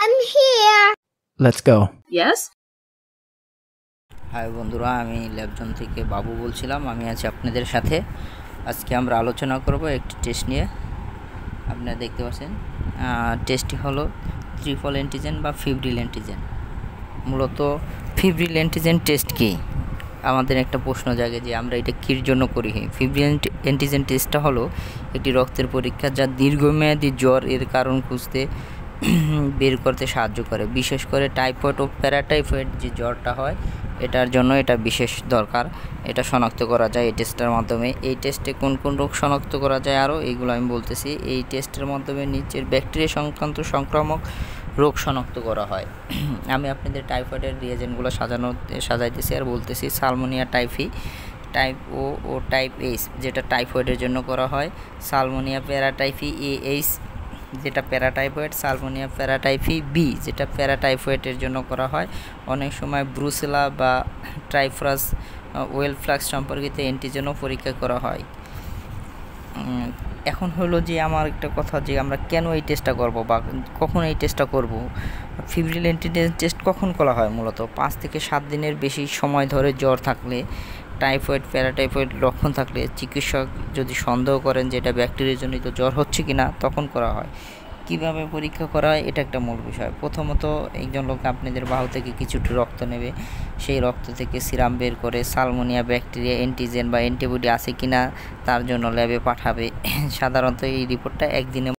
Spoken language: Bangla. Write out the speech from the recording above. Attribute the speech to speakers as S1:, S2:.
S1: I'm here.
S2: Let's go.
S3: Yes?
S4: High বন্ধুরা, আমি ল্যাবজন থেকে বাবু বলছিলাম। আমি আছি আপনাদের সাথে। আজকে আমরা আলোচনা করব একটি টেস্ট নিয়ে। আপনারা দেখতে পাচ্ছেন টেস্টটি হলো ট্রিপল অ্যান্টিজেন বা ফিব্রিল অ্যান্টিজেন। মূলত ফিব্রিল অ্যান্টিজেন টেস্ট কি? আমাদের একটা প্রশ্ন জাগে যে আমরা এটা কির জন্য করি। ফিব্রিল অ্যান্টিজেন টেস্টটা হলো একটি রক্তের পরীক্ষা যা দীর্ঘমেয়াদী জ্বর এর কারণ খুঁজতে বের করতে সাহায্য করে। বিশেষ করে টাইফয়েড ও প্যারাটাইফয়েড যে জ্বরটা হয় এটার জন্য এটা বিশেষ দরকার। এটা শনাক্ত করা যায় এই টেস্টের মাধ্যমে। এই টেস্টে কোন কোন রোগ শনাক্ত করা যায় আরও এইগুলো আমি বলতেছি। এই টেস্টের মাধ্যমে নিচের ব্যাকটেরিয়া সংক্রান্ত সংক্রামক রোগ শনাক্ত করা হয়। আমি আপনাদের টাইফয়েডের রিয়েজেন্টগুলো সাজাইতেছি আর বলতেছি। সালমোনিয়া টাইফি টাইপ ও টাইপ এইচ যেটা টাইফয়েডের জন্য করা হয়। সালমোনিয়া প্যারাটাইফি এইচ যেটা প্যারাটাইফয়েড। সালমোনিয়া প্যারাটাইফি বি যেটা প্যারাটাইফয়েডের জন্য করা হয়। অনেক সময় ব্রুসেলা বা ট্রাইফাস ওয়েল ফ্লাক্স সম্পর্কিত অ্যান্টিজেনও পরীক্ষা করা হয়। এখন হলো যে আমার একটা কথা যে আমরা কেন এই টেস্টটা করব বা কখন এই টেস্টটা করব। ফিব্রিল অ্যান্টিজেন টেস্ট কখন করা হয়? মূলত 5 থেকে 7 দিনের বেশি সময় ধরে জ্বর থাকলে, টাইফয়েড প্যারাটাইফয়েড লক্ষণ থাকলে, চিকিৎসক যদি সন্দেহ করেন যে এটা ব্যাকটেরিয়াজনিত জ্বর হচ্ছে কি না, তখন করা হয়। কিভাবে পরীক্ষা করা হয় এটা একটা মূল বিষয়। প্রথমত একজন লোক আপনাদের বাহু থেকে কিছুটা রক্ত নেবে। সেই রক্ত থেকে সিরাম বের করে সালমোনিয়া ব্যাকটেরিয়া অ্যান্টিজেন বা অ্যান্টিবডি আছে কি না তার জন্য ল্যাবে পাঠাবে। সাধারণত এই রিপোর্টটা একদিনে